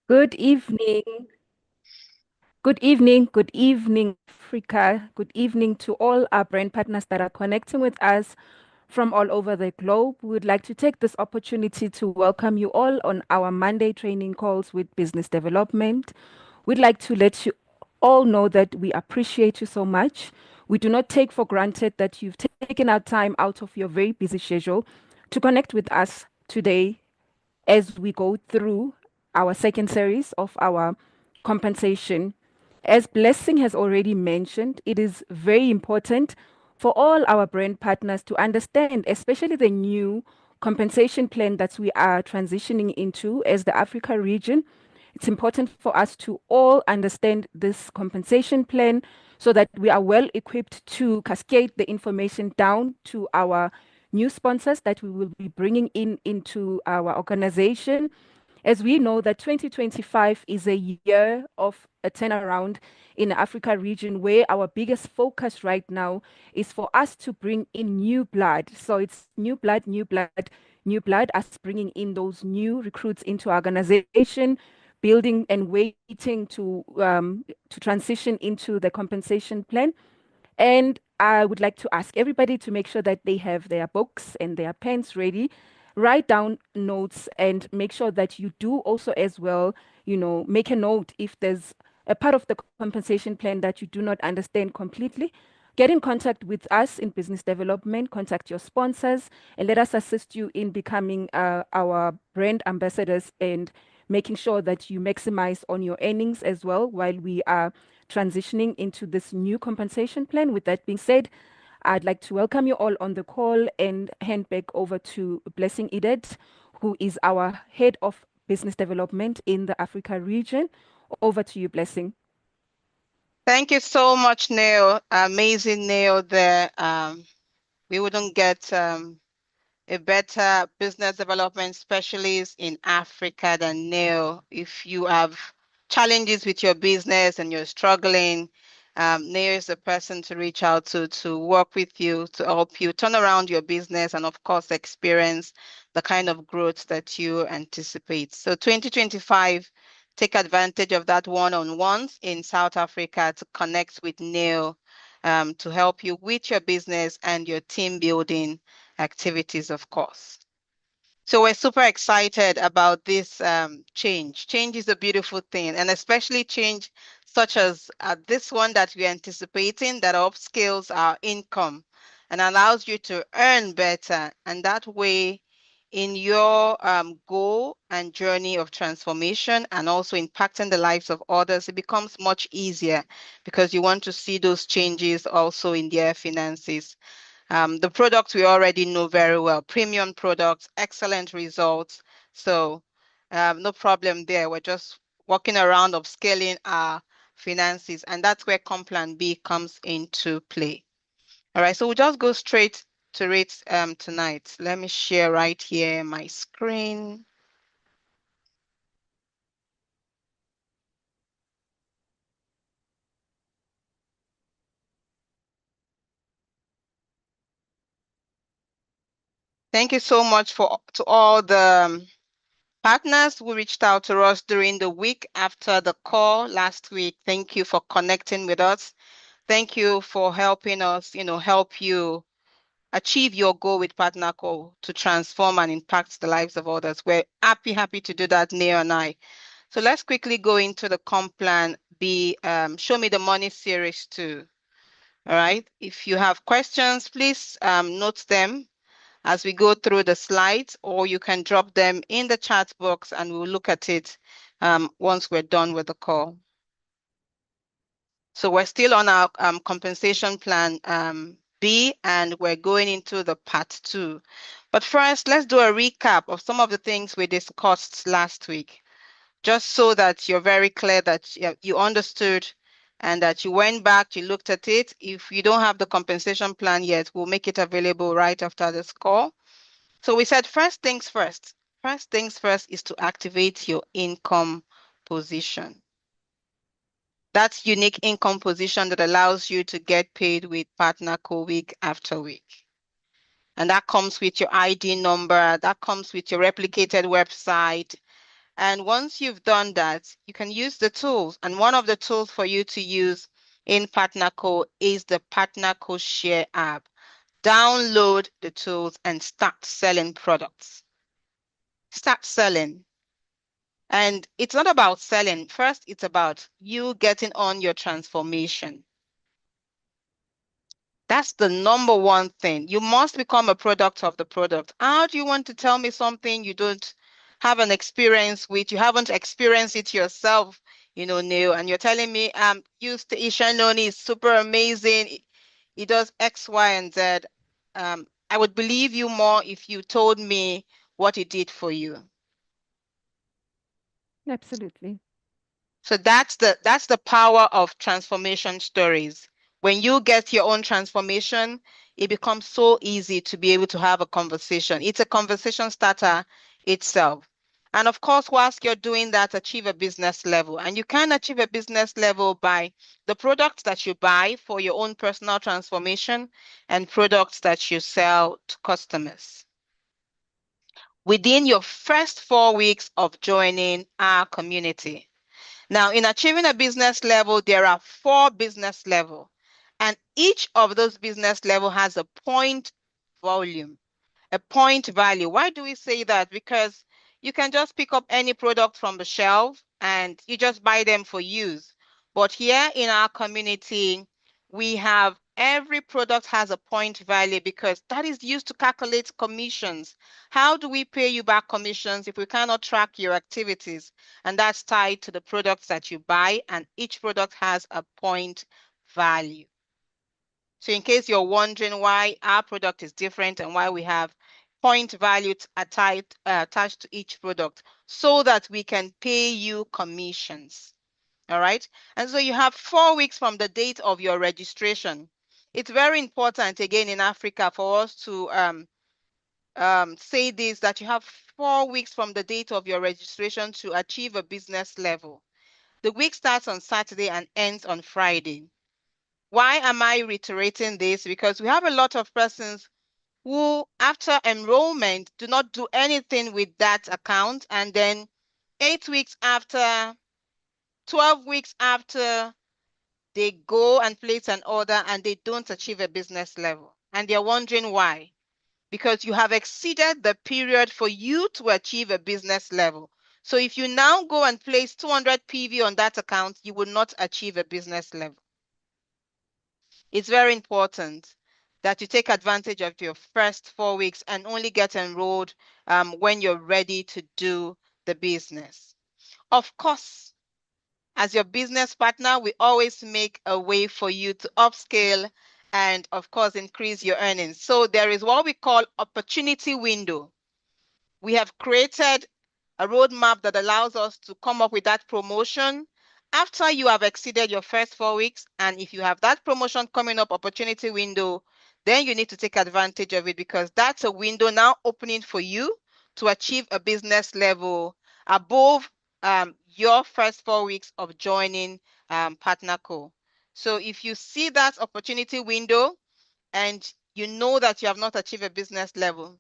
Good evening. Good evening. Good evening, Africa. Good evening to all our brand partners that are connecting with us from all over the globe. We would like to take this opportunity to welcome you all on our Monday training calls with business development. We'd like to let you all know that we appreciate you so much. We do not take for granted that you've taken our time out of your very busy schedule to connect with us today as we go through our second series of our compensation. As Blessing has already mentioned, it is very important for all our brand partners to understand, especially the new compensation plan that we are transitioning into as the Africa region. It's important for us to all understand this compensation plan so that we are well equipped to cascade the information down to our new sponsors that we will be bringing in into our organization. As we know that 2025 is a year of a turnaround in the Africa region where our biggest focus right now is for us to bring in new blood. So it's new blood, new blood, new blood, us bringing in those new recruits into our organization, building and waiting to transition into the compensation plan. And I would like to ask everybody to make sure that they have their books and their pens ready. Write down notes and make sure that you do also as well, make a note if there's a part of the compensation plan that you do not understand completely. Get in contact with us in business development, contact your sponsors, and let us assist you in becoming our brand ambassadors and making sure that you maximize on your earnings as well while we are transitioning into this new compensation plan. With that being said, I'd like to welcome you all on the call and hand back over to Blessing Edet, who is our head of business development in the Africa region. Over to you, Blessing. Thank you so much, Neil. Amazing, Neil. There, we wouldn't get a better business development specialist in Africa than Neil. If you have challenges with your business and you're struggling, Neil is the person to reach out to work with you, to help you turn around your business and, of course, experience the kind of growth that you anticipate. So 2025, take advantage of that one-on-ones in South Africa to connect with Neil to help you with your business and your team building activities, of course. So we're super excited about this change. Change is a beautiful thing, and especially change such as this one that we're anticipating that upscales our income and allows you to earn better. And that way, in your goal and journey of transformation and also impacting the lives of others, it becomes much easier because you want to see those changes also in their finances. The products we already know very well, premium products, excellent results. So no problem there. We're just walking around upscaling our finances, and that's where Complan B comes into play. All right, so we'll just go straight to it tonight. Let me share right here my screen. Thank you so much to all the partners who reached out to us during the week after the call last week. Thank you for connecting with us. Thank you for helping us, help you achieve your goal with PartnerCo to transform and impact the lives of others. We're happy to do that, Neo and I. So let's quickly go into the Complan B, Show Me the Money series 2. All right. If you have questions, please note them as we go through the slides, or you can drop them in the chat box and we'll look at it once we're done with the call. So we're still on our compensation plan B, and we're going into the part 2. But first, let's do a recap of some of the things we discussed last week, just so that you're very clear that you understood and that you went back, you looked at it. If you don't have the compensation plan yet, we'll make it available right after this call. So we said first things first. First things first is to activate your income position. That's unique income position that allows you to get paid with PartnerCo week after week. And that comes with your ID number, that comes with your replicated website, And once you've done that, you can use the tools. And one of the tools for you to use in PartnerCo is the PartnerCo Share app. Download the tools and start selling products. Start selling. And it's not about selling. First, it's about you getting on your transformation. That's the number one thing. You must become a product of the product. How do you want to tell me something you don't have an experience with? You haven't experienced it yourself, Neil, and you're telling me, used to Ishanoni is super amazing. It does X, Y, and Z. I would believe you more if you told me what it did for you. Absolutely. So that's the power of transformation stories. When you get your own transformation, it becomes so easy to be able to have a conversation. It's a conversation starter itself. And of course, whilst you're doing that, achieve a business level. And you can achieve a business level by the products that you buy for your own personal transformation and products that you sell to customers. Within your first 4 weeks of joining our community. Now, in achieving a business level, there are 4 business levels, and each of those business level has a point volume, a point value. Why do we say that? Because you can just pick up any product from the shelf and you just buy them for use. But here in our community, we have every product has a point value because that is used to calculate commissions. How do we pay you back commissions if we cannot track your activities? And that's tied to the products that you buy, and each product has a point value. So in case you're wondering why our product is different and why we have point value attached to each product so that we can pay you commissions. All right. And so you have 4 weeks from the date of your registration. It's very important, again, in Africa for us to say this, that you have 4 weeks from the date of your registration to achieve a business level. The week starts on Saturday and ends on Friday. Why am I reiterating this? Because we have a lot of persons who, after enrollment, do not do anything with that account. And then 8 weeks after, 12 weeks after, they go and place an order and they don't achieve a business level. And they're wondering why. Because you have exceeded the period for you to achieve a business level. So if you now go and place 200 PV on that account, you will not achieve a business level. It's very important that you take advantage of your first 4 weeks and only get enrolled when you're ready to do the business. Of course, as your business partner, we always make a way for you to upscale and, of course, increase your earnings. So there is what we call opportunity window. We have created a roadmap that allows us to come up with that promotion after you have exceeded your first 4 weeks. And if you have that promotion coming up, opportunity window, then you need to take advantage of it because that's a window now opening for you to achieve a business level above your first 4 weeks of joining PartnerCo. So if you see that opportunity window and you know that you have not achieved a business level,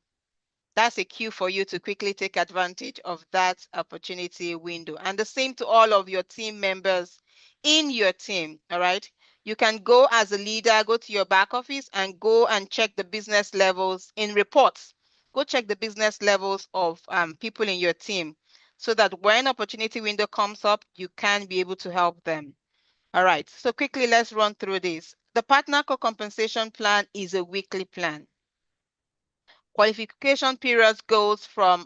that's a cue for you to quickly take advantage of that opportunity window. And the same to all of your team members in your team, all right? You can go as a leader, go to your back office and go and check the business levels in reports. Go check the business levels of people in your team so that when opportunity window comes up, you can be able to help them. All right, so quickly, let's run through this. The PartnerCo compensation plan is a weekly plan. Qualification periods goes from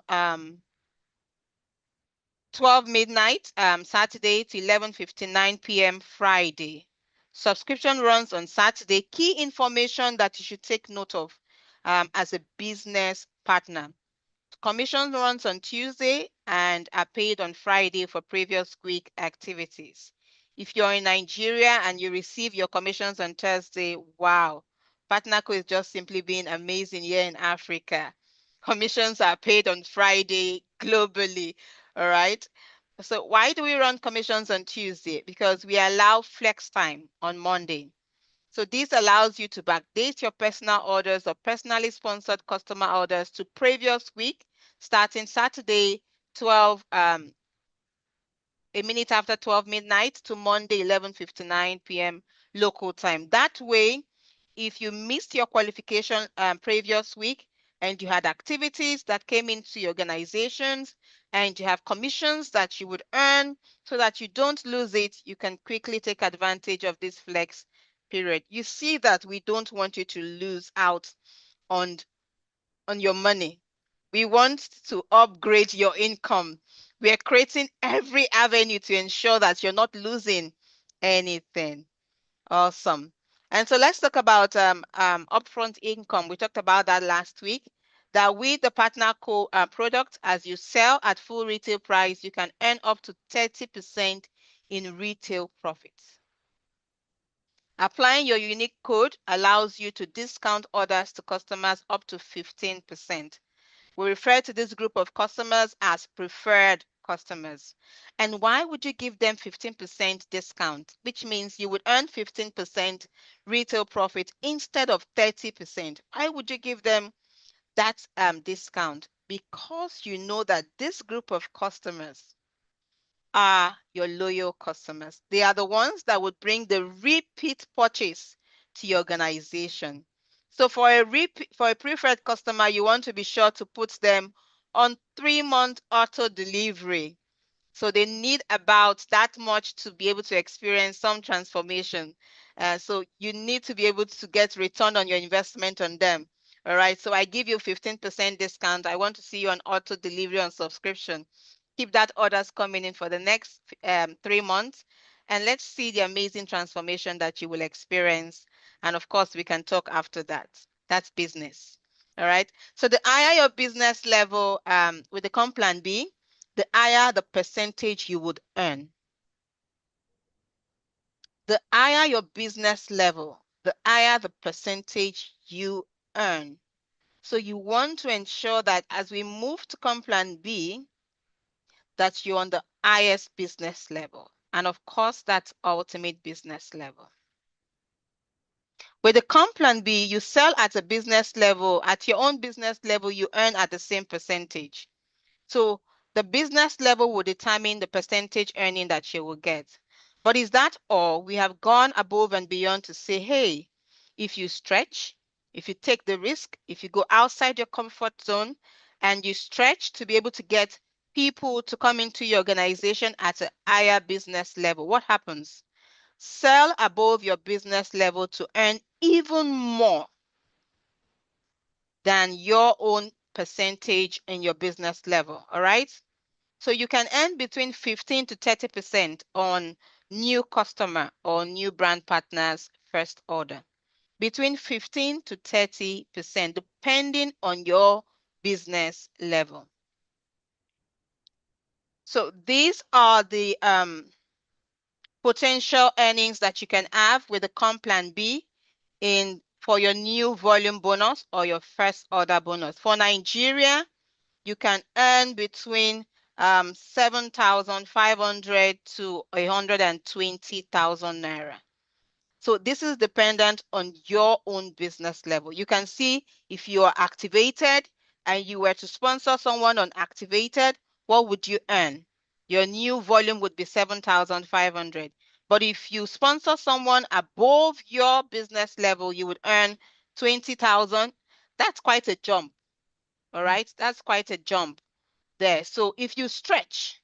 12 midnight Saturday to 11:59 p.m. Friday. Subscription runs on Saturday. Key information that you should take note of as a business partner. Commission runs on Tuesday and are paid on Friday for previous week activities. If you're in Nigeria and you receive your commissions on Thursday, wow. PartnerCo is just simply being amazing here in Africa. Commissions are paid on Friday globally, all right? So why do we run commissions on Tuesday? Because we allow flex time on Monday. So this allows you to backdate your personal orders or personally sponsored customer orders to previous week, starting Saturday, 12 a minute after 12 midnight to Monday, 11:59 p.m. local time. That way, if you missed your qualification previous week and you had activities that came into your organizations and you have commissions that you would earn so that you don't lose it, you can quickly take advantage of this flex period. You see that we don't want you to lose out on your money. We want to upgrade your income. We are creating every avenue to ensure that you're not losing anything. Awesome. And so let's talk about upfront income. We talked about that last week. That with the PartnerCo product, as you sell at full retail price, you can earn up to 30% in retail profits. Applying your unique code allows you to discount orders to customers up to 15%. We refer to this group of customers as preferred customers. And why would you give them 15% discount, which means you would earn 15% retail profit instead of 30%? Why would you give them that discount? Because you know that this group of customers are your loyal customers. They are the ones that would bring the repeat purchase to your organization. So for a preferred customer, you want to be sure to put them on 3-month auto delivery. So they need about that much to be able to experience some transformation. So you need to be able to get return on your investment on them. All right. So I give you 15% discount. I want to see you on auto delivery on subscription. Keep that orders coming in for the next 3 months. And let's see the amazing transformation that you will experience. And of course, we can talk after that. That's business. All right. So the higher your business level with the comp plan B, the higher the percentage you would earn. The higher your business level, the higher the percentage you earn. So you want to ensure that as we move to comp plan B, that you're on the highest business level. And of course, that's ultimate business level. With the comp plan B, you sell at a business level, at your own business level, you earn at the same percentage. So the business level will determine the percentage earning that you will get. But is that all? We have gone above and beyond to say, hey, if you stretch, if you take the risk, if you go outside your comfort zone and you stretch to be able to get people to come into your organization at a higher business level, what happens? Sell above your business level to earn even more than your own percentage in your business level, all right? So you can earn between 15 to 30% on new customer or new brand partners first order. Between 15 to 30%, depending on your business level. So these are the potential earnings that you can have with the comp plan B for your new volume bonus or your first order bonus. For Nigeria, you can earn between 7,500 to 120,000 naira. So this is dependent on your own business level. You can see if you are activated and you were to sponsor someone on activated, what would you earn? Your new volume would be 7,500. But if you sponsor someone above your business level, you would earn 20,000. That's quite a jump. All right, that's quite a jump there. So if you stretch,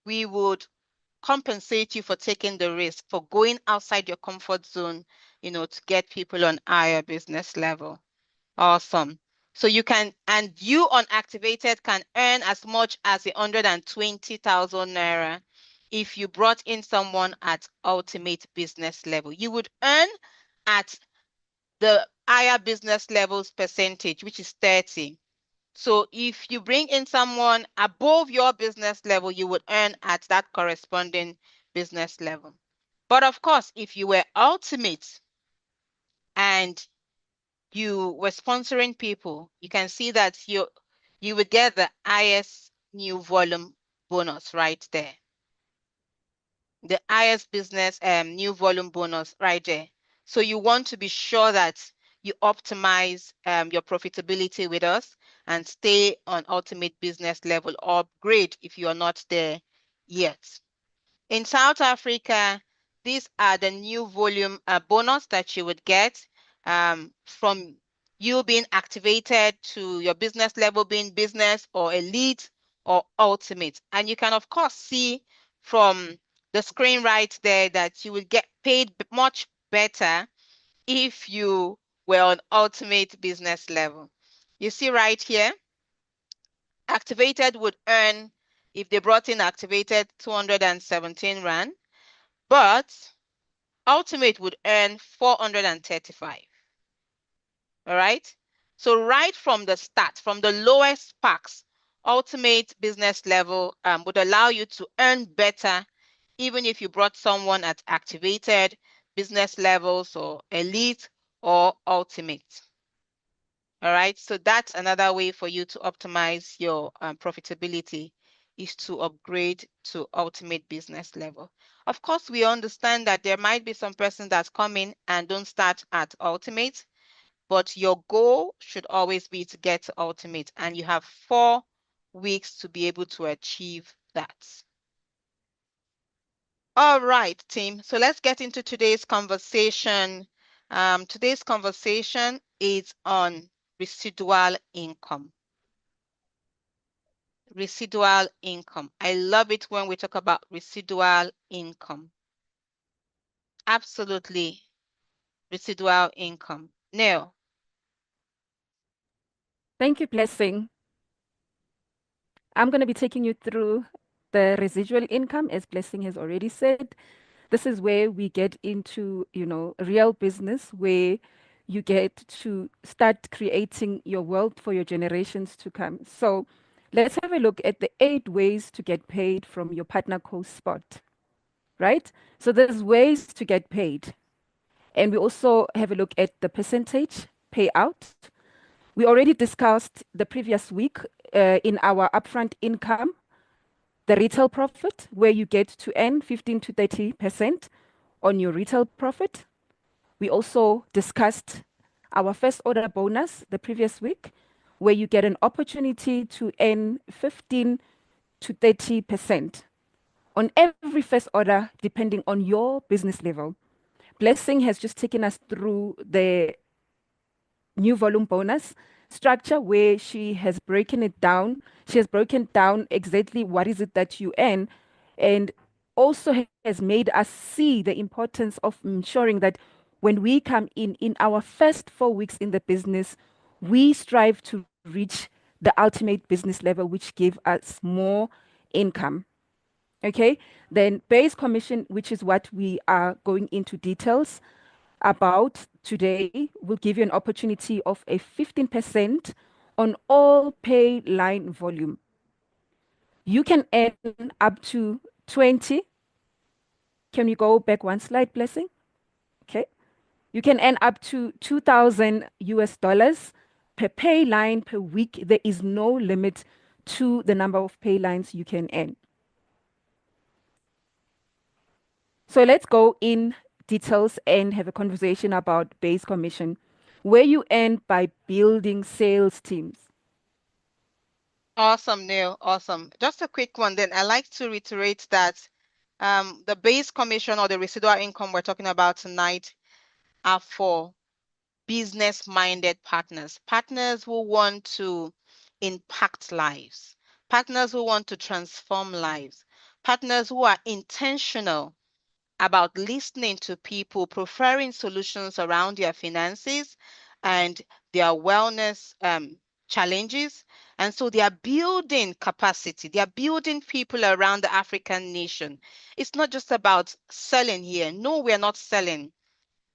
we would compensate you for taking the risk, for going outside your comfort zone, to get people on higher business level. Awesome. So you can, and you on activated can earn as much as 120,000 naira if you brought in someone at ultimate business level. You would earn at the higher business levels percentage, which is 30. So if you bring in someone above your business level, you would earn at that corresponding business level. But of course, if you were ultimate and you were sponsoring people, you can see that you would get the highest new volume bonus right there. The highest business new volume bonus right there. So you want to be sure that you optimize your profitability with us and stay on ultimate business level or upgrade if you are not there yet. In South Africa, these are the new volume bonus that you would get from you being activated to your business level being business or elite or ultimate. And you can, of course, see from the screen right there that you will get paid much better if you were on ultimate business level. You see right here, activated would earn, if they brought in activated, 217 Rand, but ultimate would earn 435. All right. So right from the start, from the lowest packs, ultimate business level would allow you to earn better even if you brought someone at activated business levels or elite or ultimate. All right, so that's another way for you to optimize your profitability is to upgrade to ultimate business level. Of course, we understand that there might be some persons that come in and don't start at ultimate, but your goal should always be to get to ultimate, and you have 4 weeks to be able to achieve that. All right, team. So let's get into today's conversation. Today's conversation is on residual income. Residual income. I love it when we talk about residual income. Absolutely. Residual income. Neil. Thank you, Blessing. I'm going to be taking you through the residual income, as Blessing has already said. This is where we get into, real business where you get to start creating your wealth for your generations to come. So let's have a look at the 8 ways to get paid from your PartnerCo spot, right? So there's ways to get paid. And we also have a look at the percentage payout. We already discussed the previous week in our upfront income, the retail profit, where you get to earn 15 to 30% on your retail profit. We also discussed our first order bonus the previous week, where you get an opportunity to earn 15 to 30% on every first order, depending on your business level. Blessing has just taken us through the new volume bonus structure where she has broken it down. She has broken down exactly what is it that you earn, and also has made us see the importance of ensuring that when we come in our first 4 weeks in the business, we strive to reach the ultimate business level, which give us more income. Okay, then base commission, which is what we are going into details about today, will give you an opportunity of a 15% on all pay line volume. You can earn up to 20. Can you go back one slide, Blessing? Okay. You can earn up to 2,000 US dollars per pay line per week. There is no limit to the number of pay lines you can earn. So let's go in details and have a conversation about base commission, where you earn by building sales teams. Awesome, Neil. Awesome. Just a quick one then. I like to reiterate that the base commission or the residual income we're talking about tonight are for business-minded partners, partners who want to impact lives, partners who want to transform lives, partners who are intentional about listening to people, preferring solutions around their finances and their wellness challenges. And so they are building capacity. They are building people around the African nation. It's not just about selling here. No, we're not selling.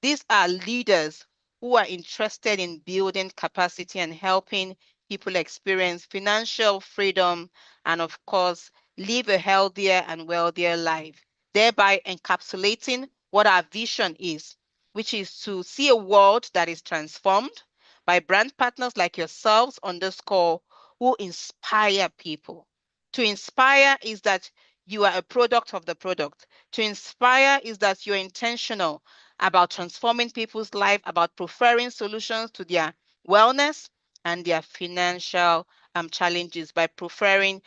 These are leaders who are interested in building capacity and helping people experience financial freedom and, of course, live a healthier and wealthier life, thereby encapsulating what our vision is, which is to see a world that is transformed by brand partners like yourselves underscore who inspire people. To inspire is that you are a product of the product. To inspire is that you're intentional about transforming people's life, about preferring solutions to their wellness and their financial challenges by preferring,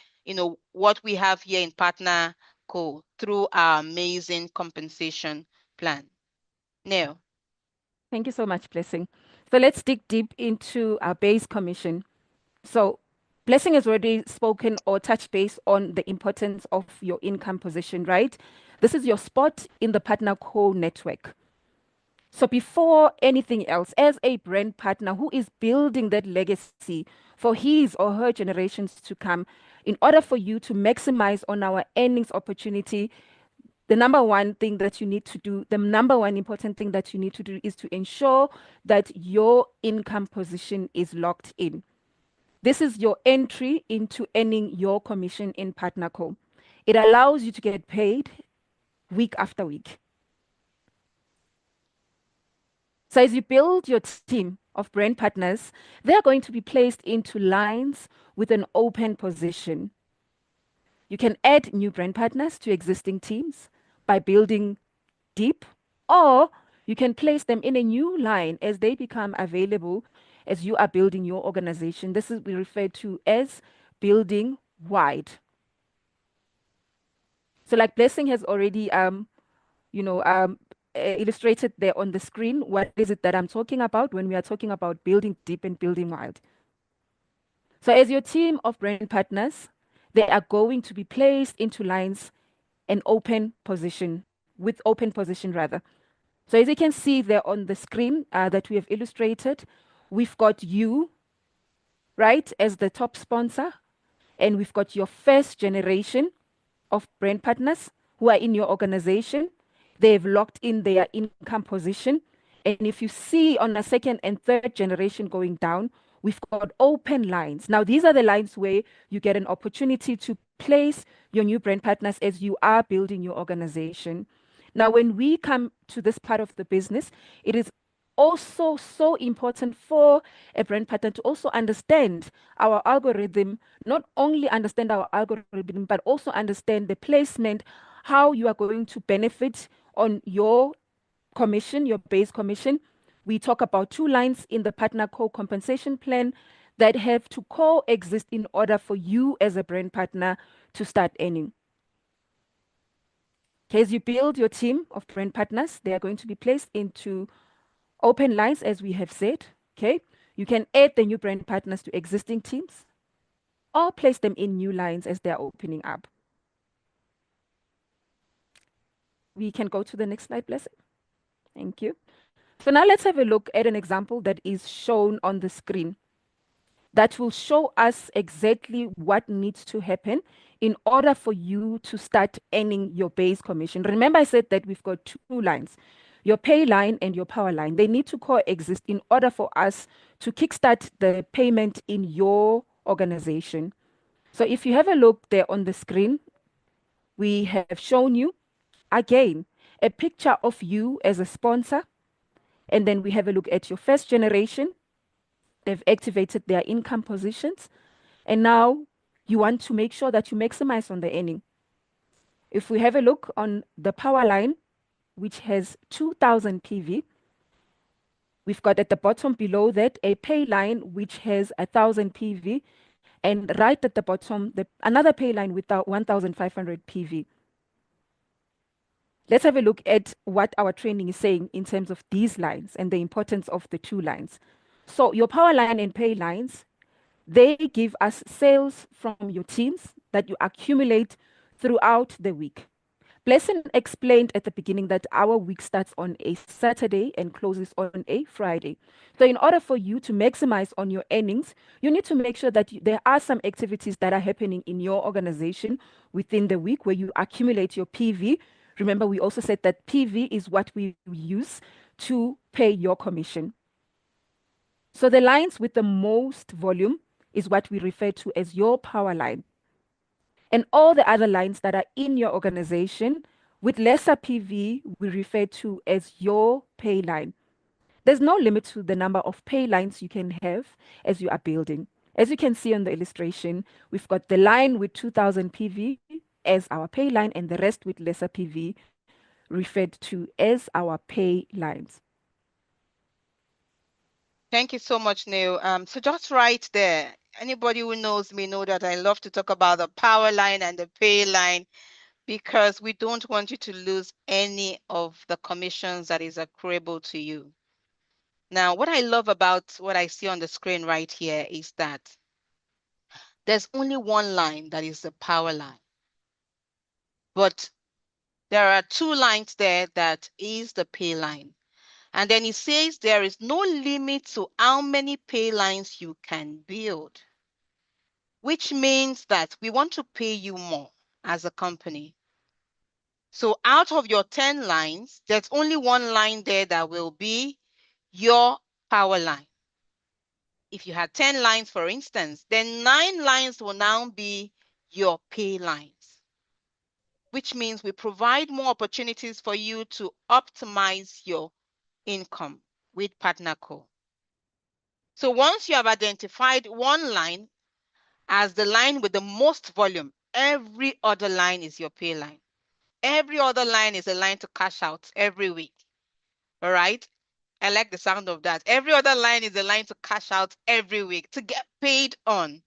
what we have here in PartnerCo through our amazing compensation plan. Neil. Thank you so much, Blessing. So let's dig deep into our base commission. So Blessing has already spoken or touched base on the importance of your income position, right? This is your spot in the PartnerCo network. So before anything else, as a brand partner who is building that legacy for his or her generations to come, in order for you to maximize on our earnings opportunity, the number one thing that you need to do, the number one important thing that you need to do is to ensure that your income position is locked in. This is your entry into earning your commission in PartnerCo. It allows you to get paid week after week. So as you build your team of brand partners, they're going to be placed into lines with an open position. You can add new brand partners to existing teams by building deep, or you can place them in a new line as they become available as you are building your organization. This is we refer to as building wide. So like Blessing has already you know illustrated there on the screen, what is it that I'm talking about when we are talking about building deep and building wide. So as your team of brand partners, they are going to be placed into lines and open position, with open position rather. So as you can see there on the screen that we have illustrated, we've got you, right, as the top sponsor, and we've got your first generation of brand partners who are in your organization. They've locked in their income position. And if you see on a second and third generation going down, we've got open lines. Now, these are the lines where you get an opportunity to place your new brand partners as you are building your organization. Now, when we come to this part of the business, it is also so important for a brand partner to also understand our algorithm, not only understand our algorithm, but also understand the placement, how you are going to benefit on your commission, your base commission. We talk about two lines in the PartnerCo compensation plan that have to coexist in order for you as a brand partner to start earning. Okay, as you build your team of brand partners, they are going to be placed into open lines, as we have said. Okay, you can add the new brand partners to existing teams or place them in new lines as they're opening up. We can go to the next slide, Blessing. Thank you. So now let's have a look at an example that is shown on the screen that will show us exactly what needs to happen in order for you to start earning your base commission. Remember, I said that we've got two lines, your pay line and your power line. They need to coexist in order for us to kickstart the payment in your organization. So if you have a look there on the screen, we have shown you again a picture of you as a sponsor. And then we have a look at your first generation. They've activated their income positions. And now you want to make sure that you maximize on the earning. If we have a look on the power line, which has 2000 PV, we've got at the bottom below that a pay line which has 1000 PV, and right at the bottom, another pay line with 1500 PV. Let's have a look at what our training is saying in terms of these lines and the importance of the two lines. So your power line and pay lines, they give us sales from your teams that you accumulate throughout the week. Blessing explained at the beginning that our week starts on a Saturday and closes on a Friday. So in order for you to maximize on your earnings, you need to make sure that there are some activities that are happening in your organization within the week where you accumulate your PV. Remember, we also said that PV is what we use to pay your commission. So the lines with the most volume is what we refer to as your power line. And all the other lines that are in your organization with lesser PV, we refer to as your pay line. There's no limit to the number of pay lines you can have as you are building. As you can see on the illustration, we've got the line with 2000 PV as our pay line and the rest with lesser PV referred to as our pay lines. Thank you so much, Neil. So just right there, anybody who knows me know that I love to talk about the power line and the pay line because we don't want you to lose any of the commissions that is accruable to you. Now, what I love about what I see on the screen right here is that there's only one line that is the power line, but there are two lines there that is the pay line. And then it says there is no limit to how many pay lines you can build, which means that we want to pay you more as a company. So out of your 10 lines, there's only one line there that will be your power line. If you had 10 lines, for instance, then 9 lines will now be your pay lines, which means we provide more opportunities for you to optimize your income with PartnerCo. So once you have identified one line as the line with the most volume, every other line is your pay line. Every other line is a line to cash out every week. All right? I like the sound of that. Every other line is a line to cash out every week to get paid on.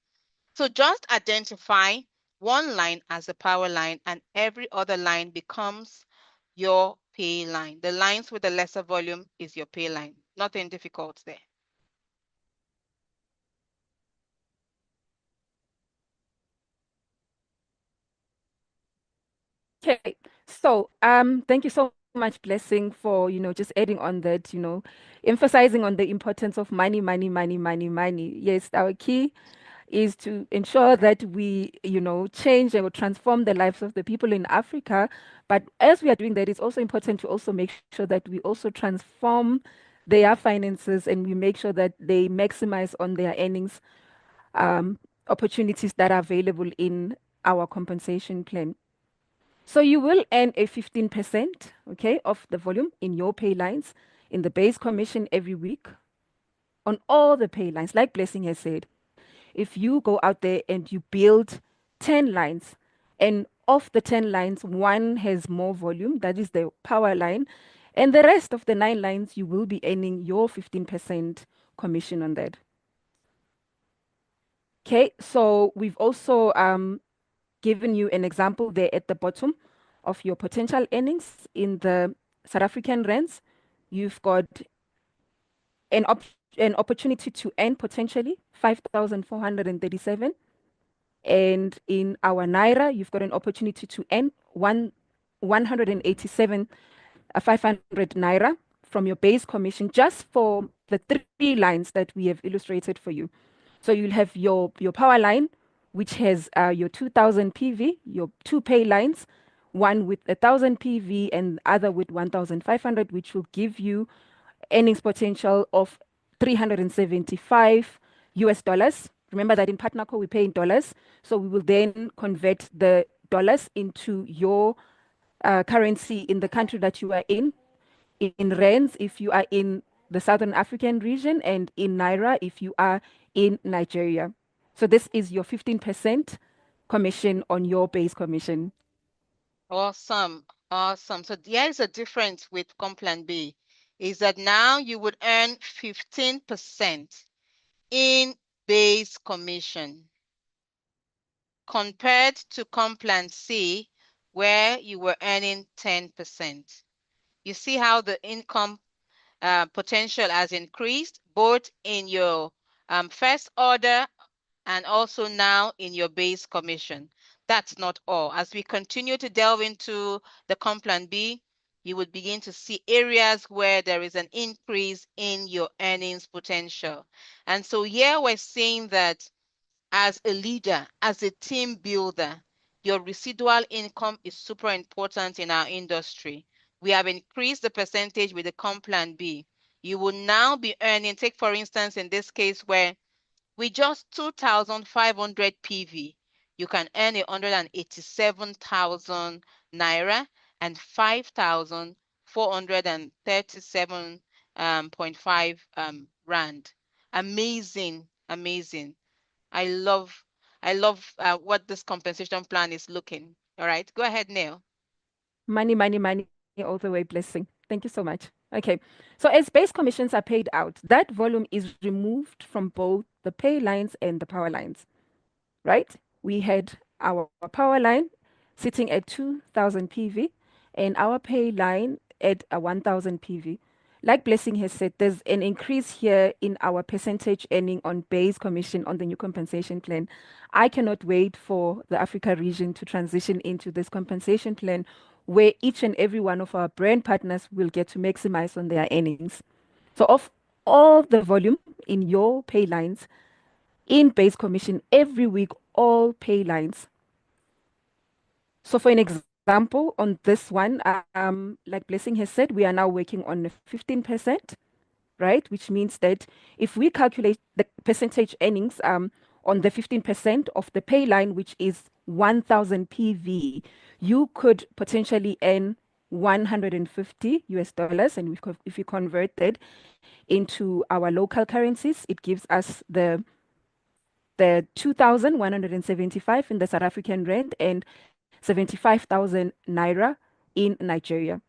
So just identify one line as a power line and every other line becomes your pay line. The lines with the lesser volume is your pay line. Nothing difficult there. Okay, so thank you so much, Blessing, for just adding on that, emphasizing on the importance of money, money, money, money, money. Yes, our key is to ensure that we, change and transform the lives of the people in Africa. But as we are doing that, it's also important to also make sure that we also transform their finances and we make sure that they maximize on their earnings opportunities that are available in our compensation plan. So you will earn a 15%, okay, of the volume in your pay lines in the base commission every week on all the pay lines. Like Blessing has said, if you go out there and you build 10 lines, and of the 10 lines, one has more volume, that is the power line, and the rest of the 9 lines, you will be earning your 15% commission on that. Okay, so we've also given you an example there at the bottom of your potential earnings in the South African rands. You've got an opportunity to earn potentially 5,437, and in our naira, you've got an opportunity to earn 187 500 naira from your base commission just for the 3 lines that we have illustrated for you. So you'll have your power line, which has your 2000 PV, your 2 pay lines, one with 1000 PV and other with 1500, which will give you earnings potential of 375 US dollars. Remember that in PartnerCo we pay in dollars, so we will then convert the dollars into your currency in the country that you are in rands if you are in the Southern African region, and in naira if you are in Nigeria. So this is your 15% commission on your base commission. Awesome. Awesome. So there is a difference with Complan B, is that now you would earn 15% in base commission compared to Complan C, where you were earning 10%. You see how the income potential has increased both in your first order and also now in your base commission. That's not all. As we continue to delve into the Complan B, you would begin to see areas where there is an increase in your earnings potential. And so here we're seeing that as a leader, as a team builder, your residual income is super important in our industry. We have increased the percentage with the Complan B. You will now be earning, take for instance, in this case where with just 2,500 PV, you can earn 187,000 naira and 5,437.5 rand. Amazing, amazing. I love what this compensation plan is looking. All right, go ahead, Neil. Money, money, money, all the way, Blessing. Thank you so much. Okay, so as base commissions are paid out, that volume is removed from both the pay lines and the power lines, right? We had our power line sitting at 2,000 PV and our pay line at a 1,000 PV. Like Blessing has said, there's an increase here in our percentage earning on base commission on the new compensation plan. I cannot wait for the Africa region to transition into this compensation plan where each and every one of our brand partners will get to maximize on their earnings. So, of all the volume in your pay lines, in base commission every week, all pay lines. So, for an example, on this one, like Blessing has said, we are now working on a 15%, right? Which means that if we calculate the percentage earnings on the 15% of the pay line, which is 1,000 PV, you could potentially earn 150 US dollars. And if you convert that into our local currencies, it gives us the 2,175 in the South African rand and 75,000 naira in Nigeria.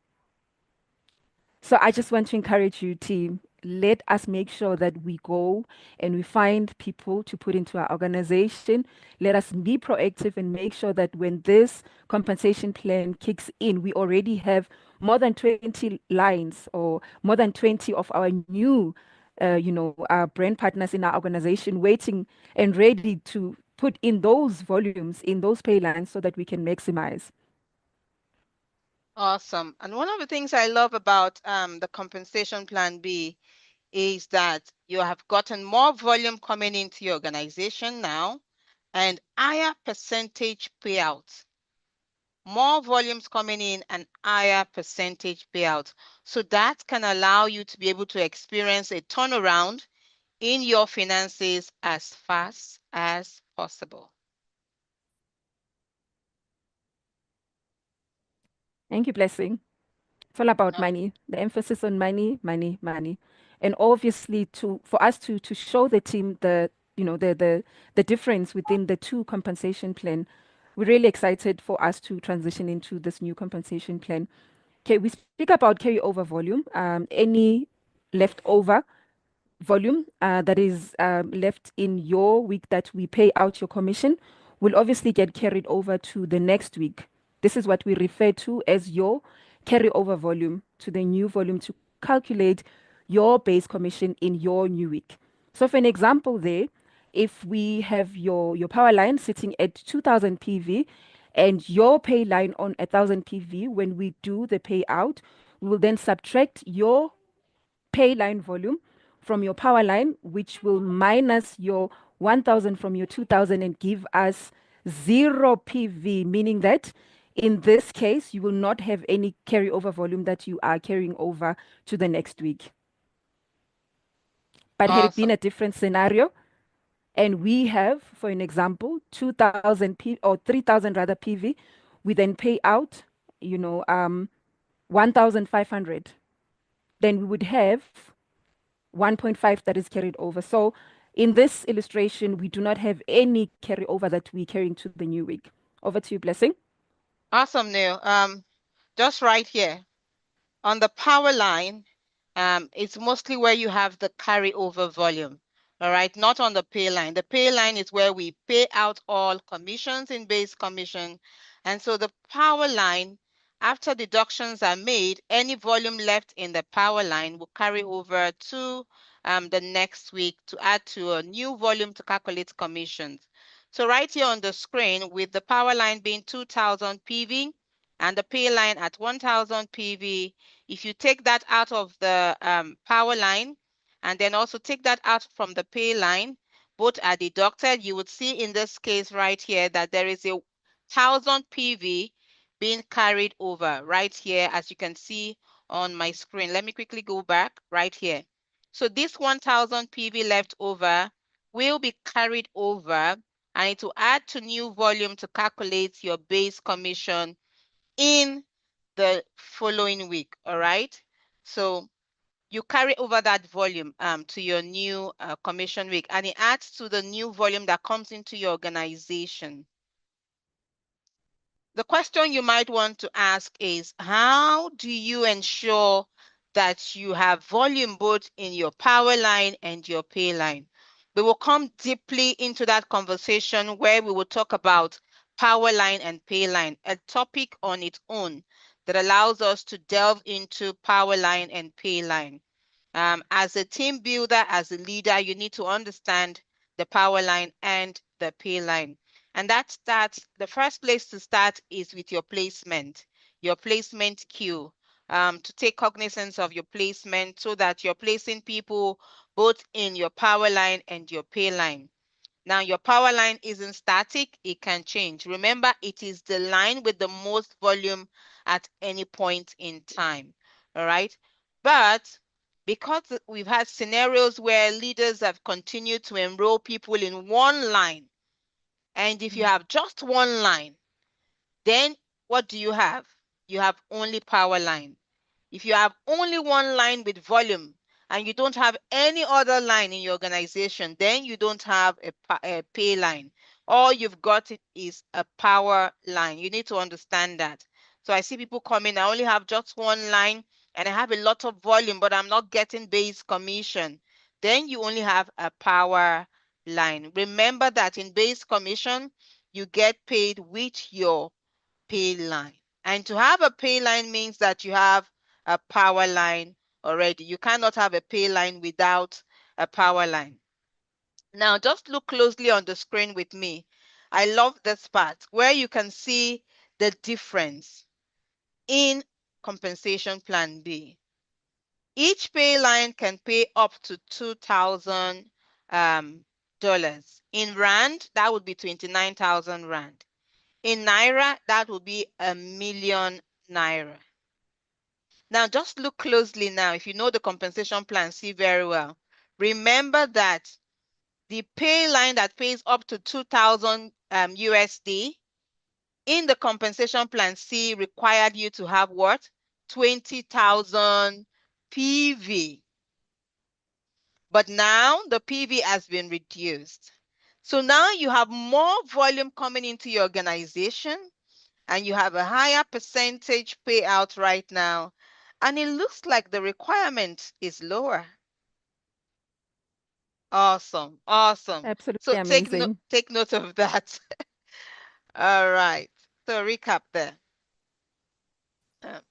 So I just want to encourage you, team. Let us make sure that we go and we find people to put into our organization. Let us be proactive and make sure that when this compensation plan kicks in, we already have more than 20 lines or more than 20 of our new, our brand partners in our organization waiting and ready to put in those volumes in those pay lines so that we can maximize. Awesome. And one of the things I love about the compensation plan B is that you have gotten more volume coming into your organization now and higher percentage payouts. More volumes coming in and higher percentage payouts. So that can allow you to be able to experience a turnaround in your finances as fast as possible. Thank you, Blessing. It's all about money. The emphasis on money, money, money, and obviously for us to show the team the difference within the two compensation plan. We're really excited for us to transition into this new compensation plan. Okay, we speak about carryover volume. Any leftover volume that is left in your week that we pay out your commission will obviously get carried over to the next week. This is what we refer to as your carryover volume to the new volume to calculate your base commission in your new week. So, for an example, there, if we have your power line sitting at 2,000 PV and your pay line on 1,000 PV, when we do the payout, we will then subtract your pay line volume from your power line, which will minus your 1,000 from your 2,000 and give us 0 PV, meaning that in this case, you will not have any carryover volume that you are carrying over to the next week. But had it been a different scenario, and we have, for an example, 2,000 P or 3,000 rather PV, we then pay out, 1,500. Then we would have 1.5 that is carried over. So in this illustration, we do not have any carryover that we're carrying to the new week. Over to you, Blessing. Awesome, Neil. Just right here on the power line, it's mostly where you have the carryover volume. All right, not on the pay line. The pay line is where we pay out all commissions in base commission. And so the power line, after deductions are made, any volume left in the power line will carry over to the next week to add to a new volume to calculate commissions. So right here on the screen, with the power line being 2,000 PV and the pay line at 1,000 PV, if you take that out of the power line and then also take that out from the pay line, both are deducted, you would see in this case right here that there is a 1,000 PV being carried over right here, as you can see on my screen. Let me quickly go back right here. So this 1,000 PV left over will be carried over and it will add to new volume to calculate your base commission in the following week. All right. So you carry over that volume to your new commission week, and it adds to the new volume that comes into your organization. The question you might want to ask is, how do you ensure that you have volume both in your power line and your pay line? We will come deeply into that conversation where we will talk about power line and pay line, a topic on its own that allows us to delve into power line and pay line. As a team builder, as a leader, you need to understand the power line and the pay line. And the first place to start is with your placement queue. To take cognizance of your placement so that you're placing people both in your power line and your pay line. Now, your power line isn't static, it can change. Remember, it is the line with the most volume at any point in time. All right. But because we've had scenarios where leaders have continued to enroll people in one line, and if you have just one line, then what do you have? You have only power line. If you have only one line with volume and you don't have any other line in your organization, then you don't have a pay line. All you've got is a power line. You need to understand that. So I see people coming, I only have just one line and I have a lot of volume, but I'm not getting base commission. Then you only have a power line. Remember that in base commission, you get paid with your pay line. And to have a pay line means that you have a power line already. You cannot have a pay line without a power line. Now, just look closely on the screen with me. I love this part where you can see the difference in compensation plan B. Each pay line can pay up to $2,000. In Rand, that would be 29,000 Rand. In Naira, that would be 1,000,000 Naira. Now, just look closely now. If you know the compensation plan, see very well. Remember that the pay line that pays up to 2,000 USD in the compensation plan C required you to have what? 20,000 PV. But now the PV has been reduced. So now you have more volume coming into your organization and you have a higher percentage payout right now. And it looks like the requirement is lower. Awesome, awesome. So Absolutely amazing. take note of that. All right. So recap there. Uh,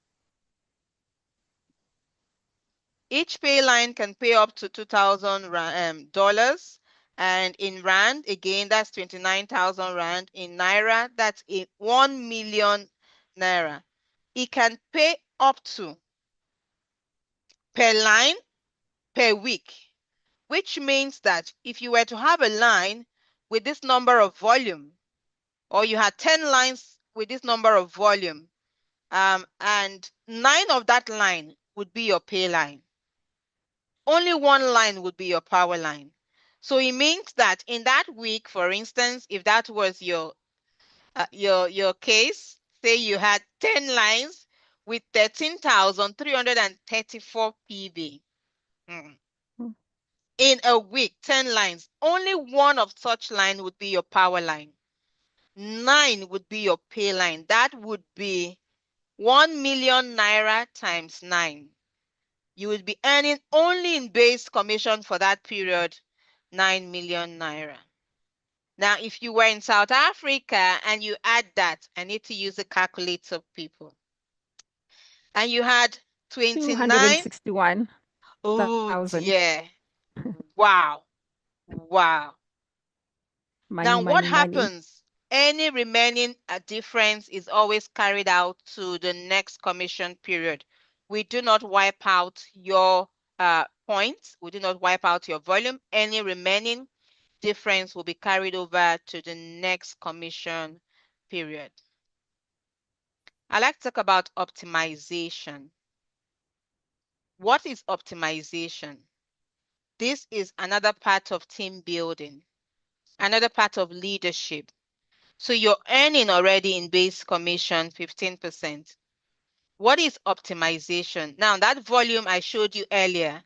each pay line can pay up to $2,000, and in Rand, again, that's 29,000 Rand. In Naira, that's 1,000,000 Naira. It can pay up to per line per week, which means that if you were to have a line with this number of volume, or you had 10 lines with this number of volume, and 9 of that line would be your pay line. Only one line would be your power line. So it means that in that week, for instance, if that was your case, say you had 10 lines with 13,334 PV. In a week, 10 lines, only one of such line would be your power line. 9 would be your pay line. That would be 1,000,000 Naira times 9. You would be earning only in base commission for that period, 9,000,000 Naira. Now, if you were in South Africa and you add that, I need to use a calculator, people. And you had 29. 261,000. Oh, dear. Wow. Wow. Money, Now, what money, money. happens? Any remaining difference is always carried out to the next commission period. We do not wipe out your points. We do not wipe out your volume. Any remaining difference will be carried over to the next commission period. I'd like to talk about optimization. What is optimization? This is another part of team building, another part of leadership. So you're earning already in base commission 15%. What is optimization? Now that volume I showed you earlier,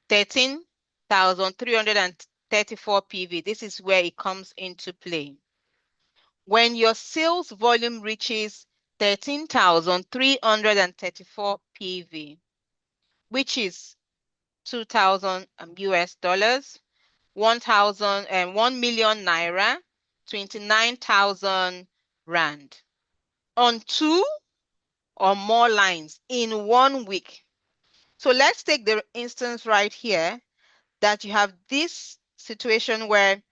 13,334 PV, this is where it comes into play. When your sales volume reaches 13,334 PV, which is 2,000 US dollars, 1,000 and 1,000,000 Naira, 29,000 rand on 2 or more lines in 1 week. So let's take the instance right here that you have this situation where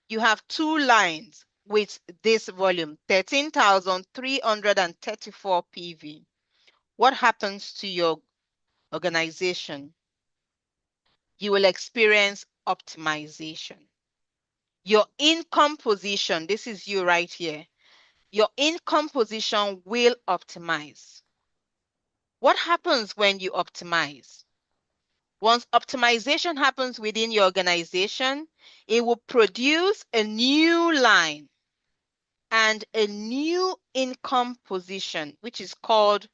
you have 2 lines with this volume, 13,334 PV. What happens to your organization? You will experience optimization. Your income position, this is you right here, your income position will optimize. What happens when you optimize? Once optimization happens within your organization, it will produce a new line and a new income position, which is called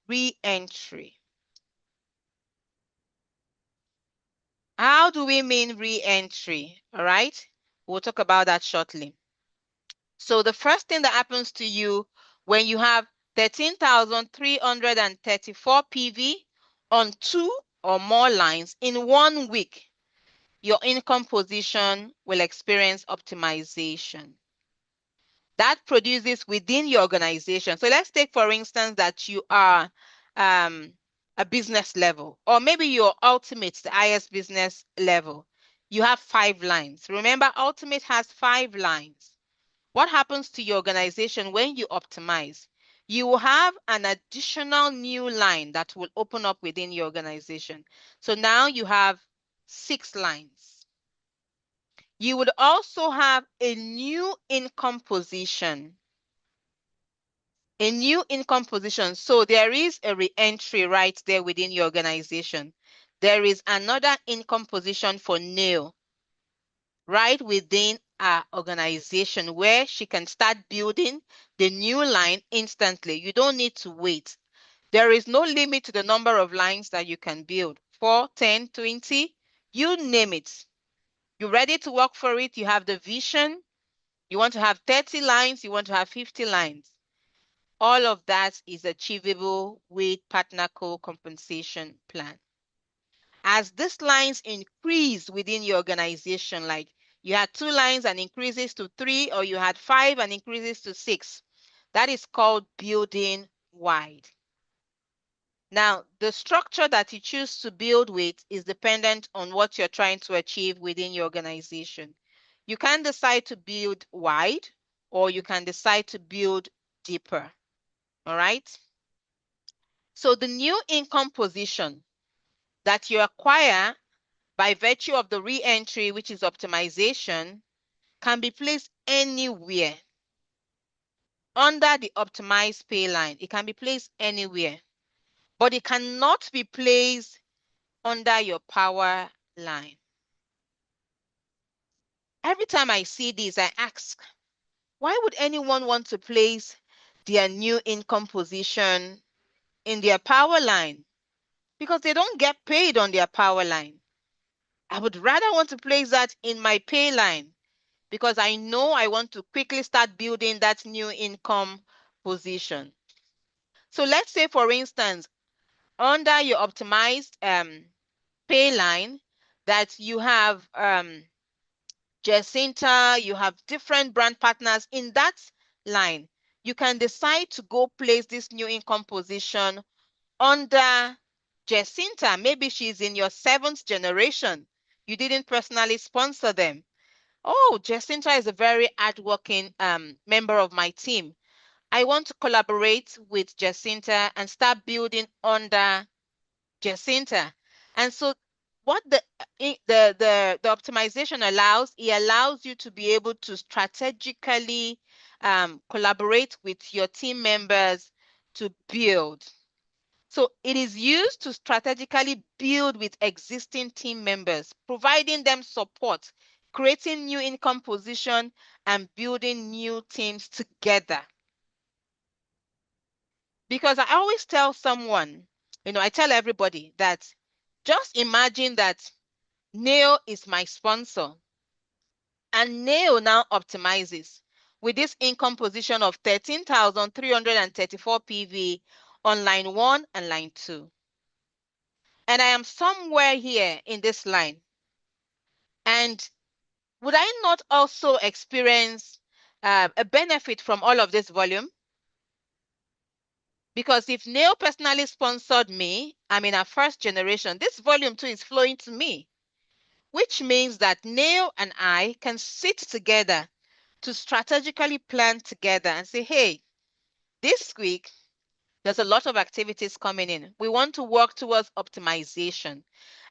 re-entry. How do we mean re-entry? All right, we'll talk about that shortly. So the first thing that happens to you when you have 13,334 PV on 2 or more lines in 1 week, your income position will experience optimization. That produces within your organization. So let's take, for instance, that you are a business level, or maybe your ultimate, the highest business level. You have 5 lines. Remember, ultimate has 5 lines. What happens to your organization when you optimize? You will have an additional new line that will open up within your organization. So now you have 6 lines. You would also have a new income position. A new income position. So there is a re-entry right there within your organization. There is another income position for Neil right within our organization where she can start building the new line instantly. You don't need to wait. There is no limit to the number of lines that you can build. 4, 10, 20, you name it. You're ready to work for it. You have the vision. You want to have 30 lines. You want to have 50 lines. All of that is achievable with PartnerCo compensation plan. As these lines increase within your organization, like you had 2 lines and increases to 3, or you had 5 and increases to 6, that is called building wide. Now, the structure that you choose to build with is dependent on what you're trying to achieve within your organization. You can decide to build wide, or you can decide to build deeper. All right? So the new income position that you acquire by virtue of the re-entry, which is optimization, can be placed anywhere under the optimized pay line. It can be placed anywhere, but it cannot be placed under your power line. Every time I see this, I ask, why would anyone want to place their new income position in their power line? Because they don't get paid on their power line. I would rather want to place that in my pay line because I know I want to quickly start building that new income position. So let's say, for instance, under your optimized pay line that you have Jacinta, you have different brand partners in that line. You can decide to go place this new income position under Jacinta. Maybe she's in your 7th generation. You didn't personally sponsor them. Oh, Jacinta is a very hardworking member of my team. I want to collaborate with Jacinta and start building under Jacinta. And so what the optimization allows, it allows you to be able to strategically collaborate with your team members to build. So it is used to strategically build with existing team members, providing them support, creating new income position, and building new teams together. Because I always tell someone, I tell everybody that just imagine that Neil is my sponsor and Neil now optimizes with this income position of 13,334 PV on line 1 and line 2. And I am somewhere here in this line. And would I not also experience a benefit from all of this volume. Because if Neil personally sponsored me, I'm in our first generation, this volume too is flowing to me, which means that Neil and I can sit together to strategically plan together and say, hey, this week, there's a lot of activities coming in. We want to work towards optimization.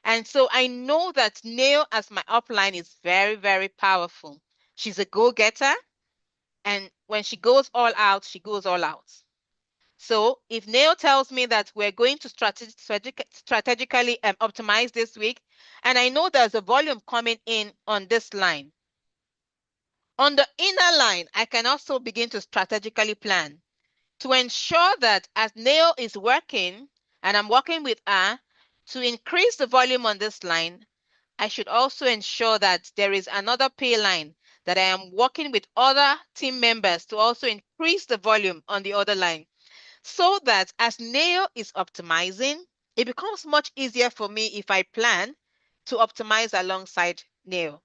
And so I know that Neil as my upline is very, very powerful. She's a go-getter. And when she goes all out, she goes all out. So if Neil tells me that we're going to strategically optimize this week, and I know there's a volume coming in on this line, on the inner line, I can also begin to strategically plan to ensure that as Neil is working, and I'm working with her to increase the volume on this line, I should also ensure that there is another pay line that I am working with other team members to also increase the volume on the other line. So that as Neil is optimizing, it becomes much easier for me if I plan to optimize alongside Neil.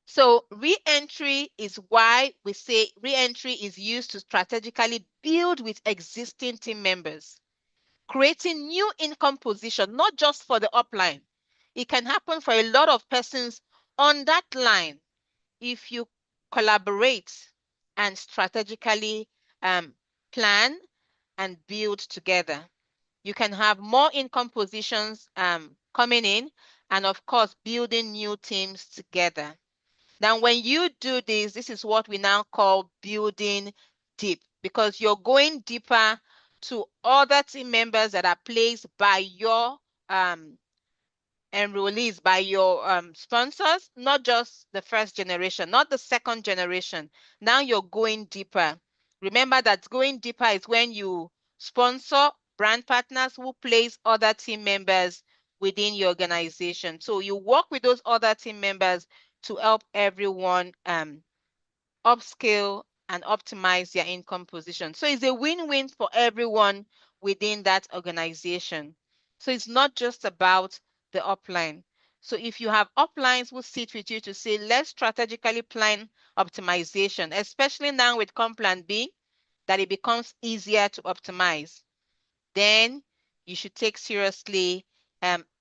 So re-entry is why we say re-entry is used to strategically build with existing team members, creating new income position, not just for the upline. It can happen for a lot of persons on that line if you collaborate and strategically plan and build together. You can have more income positions coming in, and of course, building new teams together. Now, when you do this, this is what we now call building deep, because you're going deeper to other team members that are placed by your enrollees, by your sponsors, not just the first generation, not the second generation. Now you're going deeper. Remember that going deeper is when you sponsor brand partners who place other team members within your organization. So you work with those other team members to help everyone upscale and optimize their income position. So it's a win-win for everyone within that organization. So it's not just about the upline. So if you have uplines who sit with you to say, let's strategically plan optimization, especially now with Complan B, that it becomes easier to optimize, then you should take seriously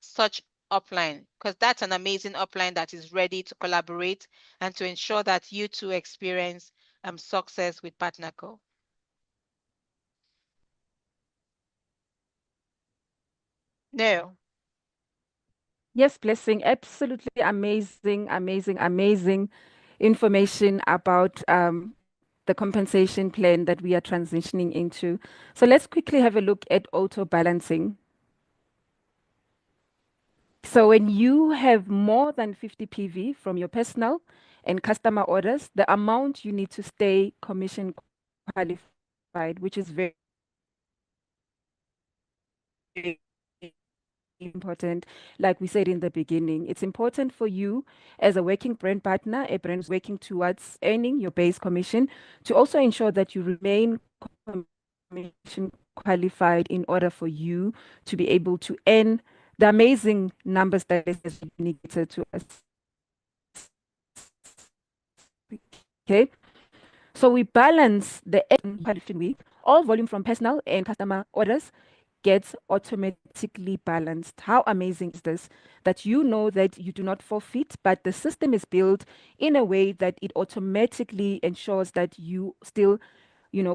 such upline, because that's an amazing upline that is ready to collaborate and to ensure that you too experience success with PartnerCo. No. Yes, Blessing. Absolutely amazing, amazing, amazing information about the compensation plan that we are transitioning into. So let's quickly have a look at auto balancing. So when you have more than 50 PV from your personal and customer orders, the amount you need to stay commission qualified, which is very important. Like we said in the beginning, it's important for you as a working brand partner, a brand working towards earning your base commission, to also ensure that you remain commission qualified in order for you to be able to earn the amazing numbers that is communicated to us. Okay. So we balance the qualification week. All volume from personal and customer orders gets automatically balanced. How amazing is this? That you know that you do not forfeit, but the system is built in a way that it automatically ensures that you still,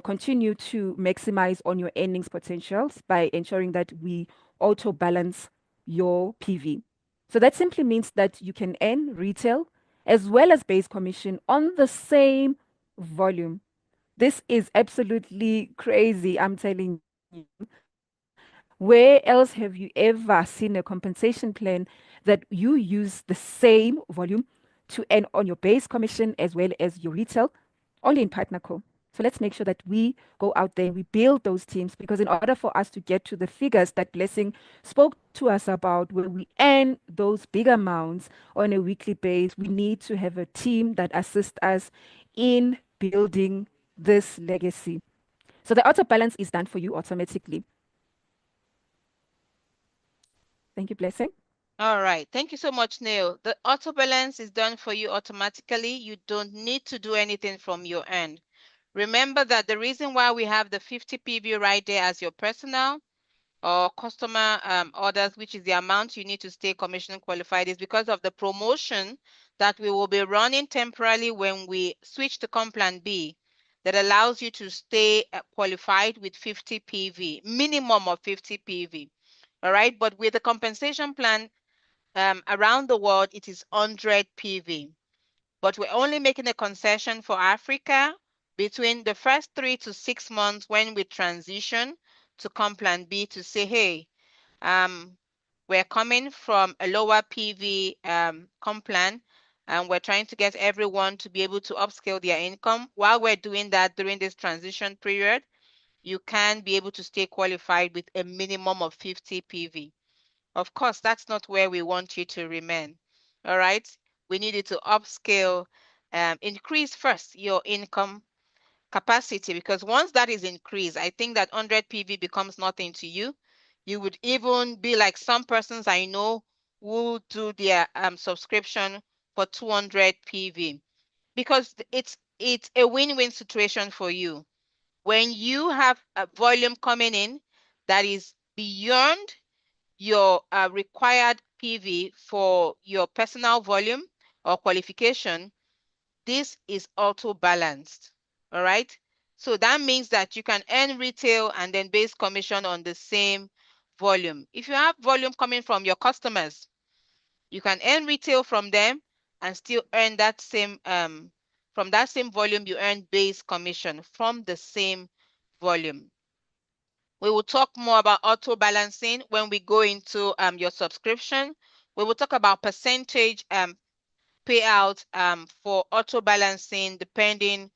continue to maximize on your earnings potentials by ensuring that we auto balance your PV. So that simply means that you can earn retail as well as base commission on the same volume. This is absolutely crazy, I'm telling you. Where else have you ever seen a compensation plan that you use the same volume to earn on your base commission as well as your retail? Only in PartnerCo. So let's make sure that we go out there, we build those teams, because in order for us to get to the figures that Blessing spoke to us about, where we earn those big amounts on a weekly base, we need to have a team that assists us in building this legacy. So the auto balance is done for you automatically. Thank you, Blessing. All right. Thank you so much, Neil. The auto balance is done for you automatically. You don't need to do anything from your end. Remember that the reason why we have the 50 PV right there as your personal or customer orders, which is the amount you need to stay commission qualified, is because of the promotion that we will be running temporarily when we switch to Complan B that allows you to stay qualified with 50 PV, minimum of 50 PV. All right. But with the compensation plan around the world, it is 100 PV. But we're only making a concession for Africa between the first 3 to 6 months when we transition to Complan B to say, hey, we're coming from a lower PV Complan, and we're trying to get everyone to be able to upscale their income. While we're doing that during this transition period, you can be able to stay qualified with a minimum of 50 PV. Of course, that's not where we want you to remain. All right. We need you to upscale, increase first your income capacity, because once that is increased, I think that 100 PV becomes nothing to you. You would even be like some persons I know who do their subscription for 200 PV, because it's a win-win situation for you. When you have a volume coming in that is beyond your required PV for your personal volume or qualification, this is auto balanced. All right. So that means that you can earn retail and then base commission on the same volume. If you have volume coming from your customers, you can earn retail from them and still earn that same from that same volume, you earn base commission from the same volume. We will talk more about auto balancing when we go into your subscription. We will talk about percentage payout for auto balancing depending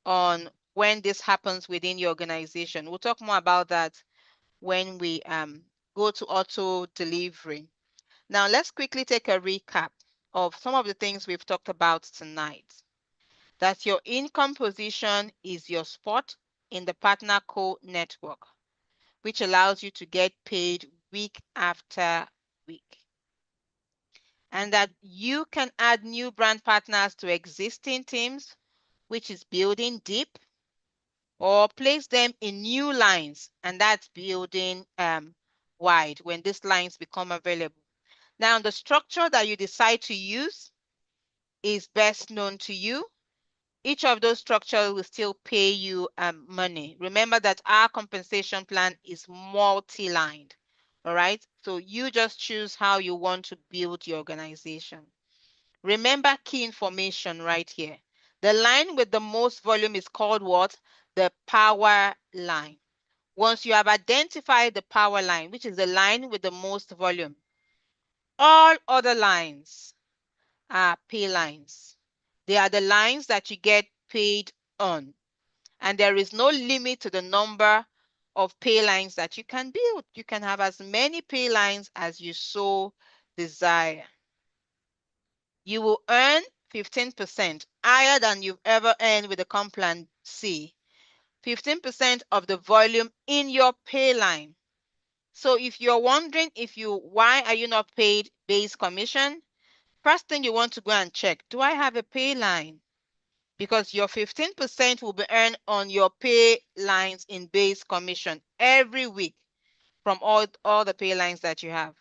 on when this happens within your organization. We'll talk more about that when we go to auto delivery. Now, let's quickly take a recap of some of the things we've talked about tonight. That your income position is your spot in the PartnerCo network, which allows you to get paid week after week. And that you can add new brand partners to existing teams, which is building deep, or place them in new lines, and that's building wide when these lines become available. Now, the structure that you decide to use is best known to you. Each of those structures will still pay you money. Remember that our compensation plan is multi-lined. All right. So you just choose how you want to build your organization. Remember key information right here. The line with the most volume is called what? The power line. Once you have identified the power line, which is the line with the most volume, all other lines are pay lines. They are the lines that you get paid on. And there is no limit to the number of pay lines that you can build. You can have as many pay lines as you so desire. You will earn 15% higher than you've ever earned with the Complan C. 15% of the volume in your pay line. So if you're wondering why are you not paid base commission, first thing you want to go and check, do I have a pay line? Because your 15% will be earned on your pay lines in base commission every week from all the pay lines that you have.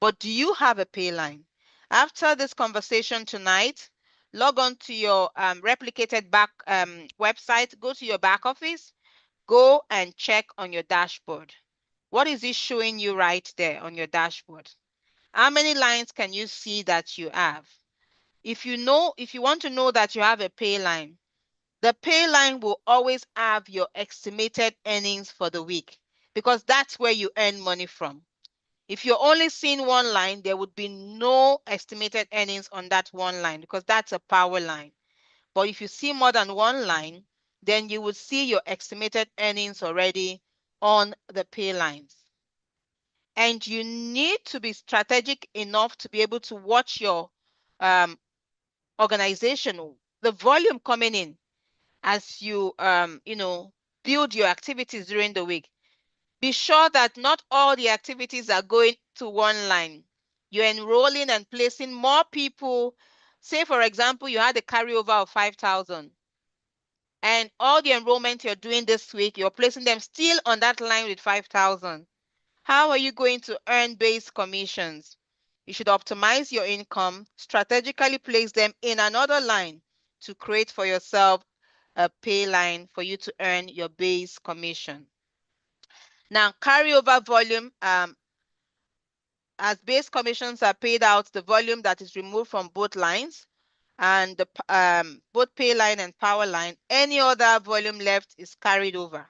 But do you have a pay line? After this conversation tonight, log on to your replicated back website, go to your back office, go and check on your dashboard. What is it showing you right there on your dashboard? How many lines can you see that you have? If you want to know that you have a pay line, the pay line will always have your estimated earnings for the week, because that's where you earn money from. If you're only seeing one line, there would be no estimated earnings on that one line, because that's a power line. But if you see more than one line, then you would see your estimated earnings already on the pay lines. And you need to be strategic enough to be able to watch your organization, the volume coming in as you build your activities during the week. Be sure that not all the activities are going to one line. You're enrolling and placing more people. Say, for example, you had a carryover of 5,000, and all the enrollment you're doing this week, you're placing them still on that line with 5,000. How are you going to earn base commissions? You should optimize your income, strategically place them in another line to create for yourself a pay line for you to earn your base commission. Now, carryover volume, as base commissions are paid out, the volume that is removed from both lines, and the both pay line and power line, any other volume left is carried over.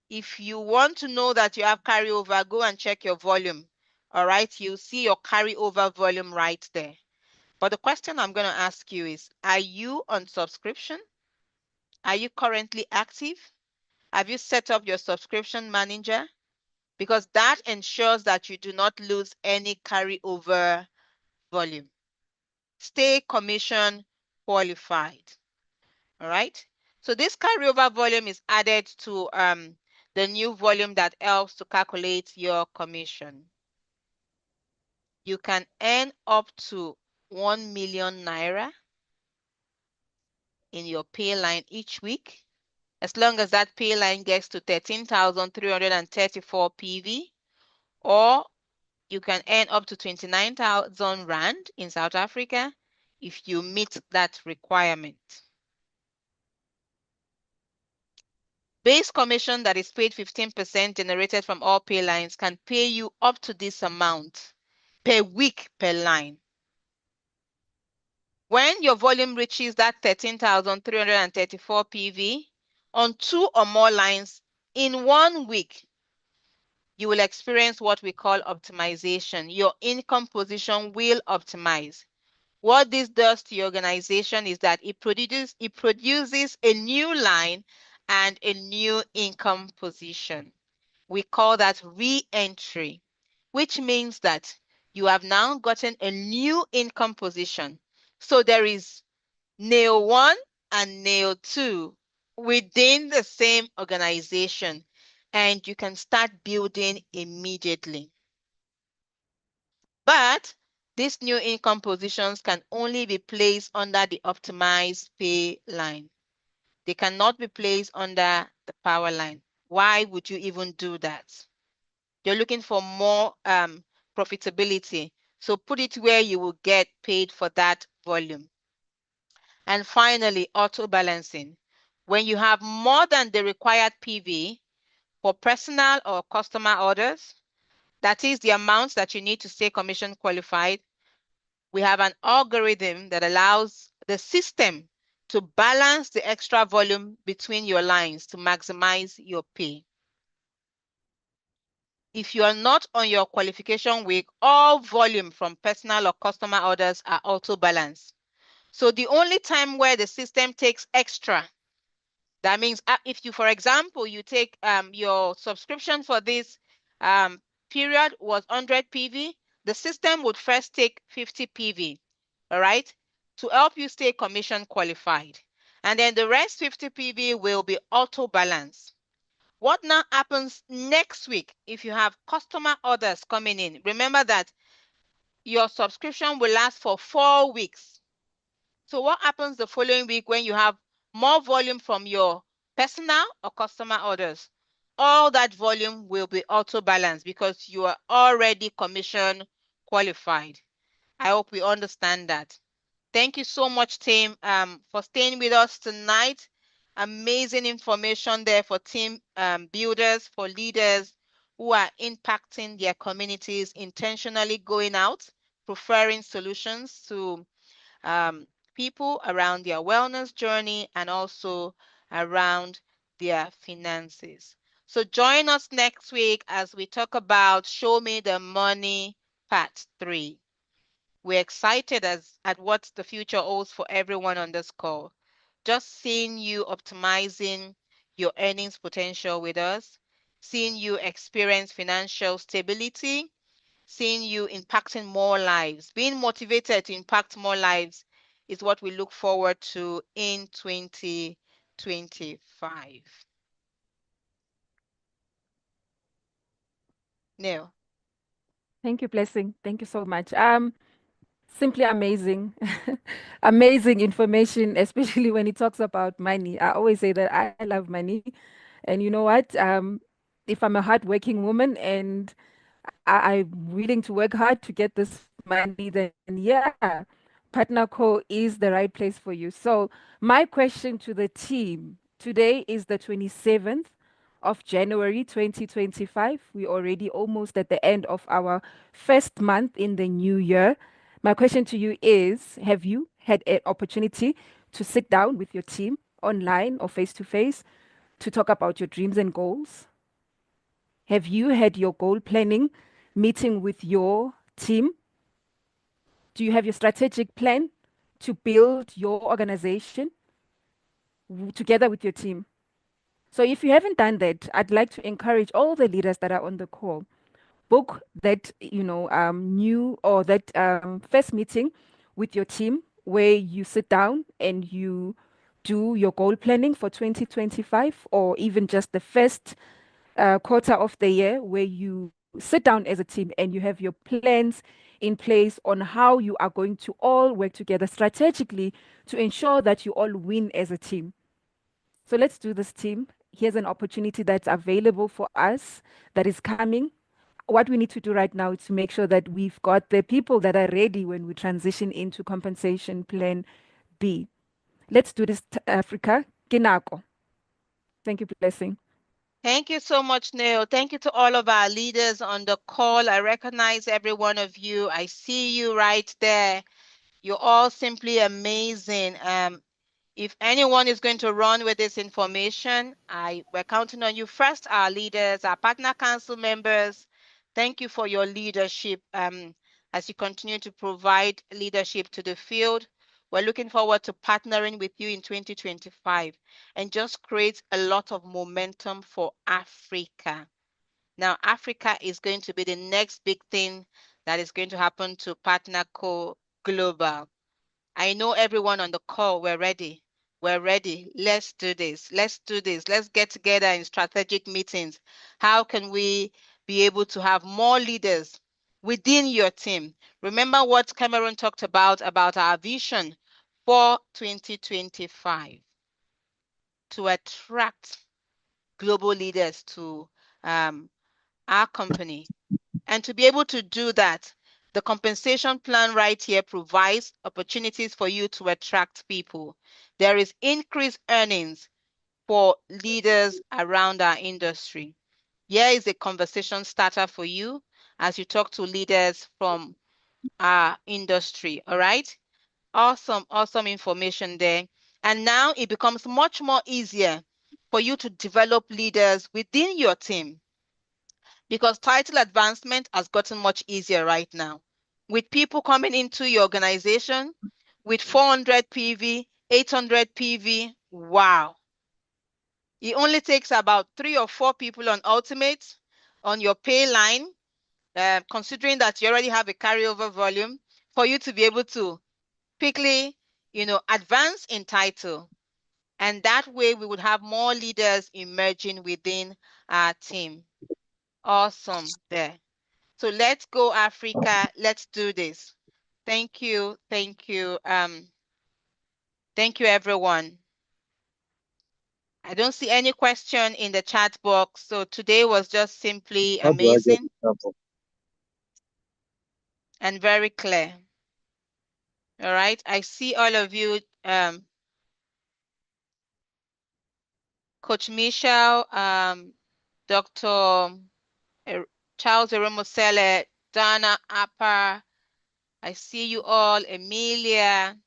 If you want to know that you have carryover, go and check your volume. All right, you'll see your carryover volume right there. But the question I'm going to ask you is, are you on subscription? Are you currently active? Have you set up your subscription manager? Because that ensures that you do not lose any carryover volume. Stay commission qualified. All right. So this carryover volume is added to the new volume that helps to calculate your commission. You can earn up to 1 million naira in your pay line each week, as long as that pay line gets to 13,334 PV, or you can earn up to 29,000 Rand in South Africa if you meet that requirement. Base commission that is paid 15% generated from all pay lines can pay you up to this amount per week per line. When your volume reaches that 13,334 PV on 2 or more lines in 1 week, you will experience what we call optimization. Your income position will optimize. What this does to your organization is that it produces a new line and a new income position. We call that re-entry, which means that you have now gotten a new income position. So there is nail 1 and nail 2 within the same organization, and you can start building immediately. But these new income positions can only be placed under the optimized pay line. They cannot be placed under the power line. Why would you even do that? You're looking for more profitability. So put it where you will get paid for that volume. And finally, auto balancing. When you have more than the required PV for personal or customer orders, that is the amount that you need to stay commission qualified, we have an algorithm that allows the system to balance the extra volume between your lines to maximize your pay. If you are not on your qualification week, all volume from personal or customer orders are auto balanced. So the only time where the system takes extra, that means if you, for example, you take your subscription for this period was 100 PV, the system would first take 50 PV, all right, to help you stay commission qualified. And then the rest 50 PV will be auto balanced. What now happens next week if you have customer orders coming in? Remember that your subscription will last for 4 weeks. So what happens the following week when you have more volume from your personal or customer orders? All that volume will be auto balanced because you are already commission qualified. I hope we understand that. Thank you so much, team, for staying with us tonight. Amazing information there for team builders, for leaders who are impacting their communities, intentionally going out, preferring solutions to people around their wellness journey and also around their finances. So join us next week as we talk about Show Me the Money Part 3. We're excited at what the future holds for everyone on this call. Just seeing you optimizing your earnings potential with us, seeing you experience financial stability, seeing you impacting more lives, being motivated to impact more lives is what we look forward to in 2025. Neil. Thank you, Blessing. Thank you so much. Simply amazing. Amazing information, especially when it talks about money. I always say that I love money. And you know what? If I'm a hardworking woman and I'm willing to work hard to get this money, then yeah, PartnerCo is the right place for you. So, my question to the team today is the 27th of January 2025. We're already almost at the end of our first month in the new year. My question to you is, have you had an opportunity to sit down with your team online or face to face to talk about your dreams and goals? Have you had your goal planning meeting with your team? Do you have your strategic plan to build your organization together with your team? So, if you haven't done that, I'd like to encourage all the leaders that are on the call, book that new or that first meeting with your team where you sit down and you do your goal planning for 2025, or even just the first quarter of the year where you sit down as a team and you have your plans in place on how you are going to all work together strategically to ensure that you all win as a team. So let's do this, team. Here's an opportunity that's available for us that is coming. What we need to do right now is to make sure that we've got the people that are ready when we transition into compensation plan B. Let's do this, Africa. Kinako. Thank you, Blessing. Thank you so much, Neil. Thank you to all of our leaders on the call. I recognize every one of you. I see you right there. You're all simply amazing. If anyone is going to run with this information, we're counting on you. First, our leaders, our partner council members. Thank you for your leadership as you continue to provide leadership to the field. We're looking forward to partnering with you in 2025 and just create a lot of momentum for Africa. Now, Africa is going to be the next big thing that is going to happen to PartnerCo Global. I know everyone on the call, we're ready. We're ready. Let's do this. Let's do this. Let's get together in strategic meetings. How can we be able to have more leaders within your team? Remember what Cameron talked about our vision for 2025 to attract global leaders to our company. And to be able to do that, the compensation plan right here provides opportunities for you to attract people. There is increased earnings for leaders around our industry. Here is a conversation starter for you as you talk to leaders from our industry. All right? Awesome, awesome information there. And now it becomes much more easier for you to develop leaders within your team, because title advancement has gotten much easier right now. With people coming into your organization with 400 PV, 800 PV, wow. It only takes about 3 or 4 people on Ultimate on your pay line, considering that you already have a carryover volume, for you to be able to quickly, advance in title. And that way we would have more leaders emerging within our team. Awesome there. So let's go, Africa. Let's do this. Thank you. Thank you. Thank you, everyone. I don't see any question in the chat box. So today was just simply How do I get amazing the sample? and very clear. All right. I see all of you, Coach Michelle, Dr. Charles Eromosele, Dana Appa. I see you all, Emilia.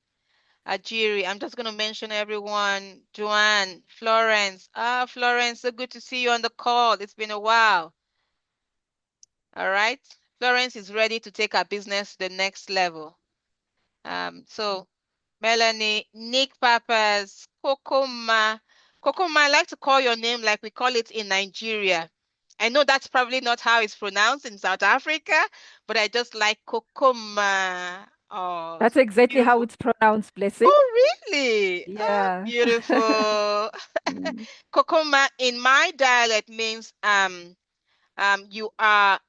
Ajiri, I'm just going to mention everyone. Joanne, Florence. Florence, so good to see you on the call. It's been a while. All right. Florence is ready to take her business to the next level. So Melanie, Nick Papas, Kokoma. Kokoma, I like to call your name like we call it in Nigeria. I know that's probably not how it's pronounced in South Africa, but I just like Kokoma. Oh, That's exactly how beautiful. it's pronounced, Blessing. Oh, really? Oh, Yeah. beautiful. Mm. Kokoma in my dialect means you are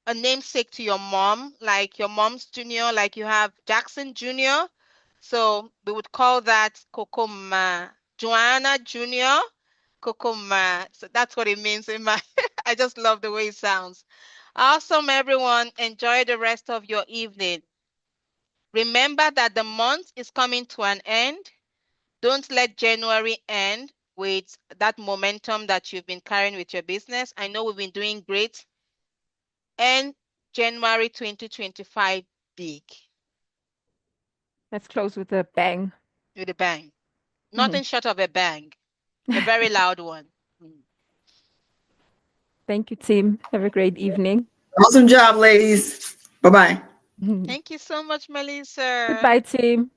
a namesake to your mom, like your mom's junior, like you have Jackson Jr. So we would call that Kokoma. Joanna Jr., Kokoma. So that's what it means in my, I just love the way it sounds. Awesome, everyone. Enjoy the rest of your evening. Remember that the month is coming to an end. Don't let January end with that momentum that you've been carrying with your business. I know we've been doing great. And January 2025 big. Let's close with a bang. With a bang. Nothing short of a bang. A very loud one. Thank you, team. Have a great evening. Awesome job, ladies. Bye-bye. Thank you so much, Melissa. Goodbye, team.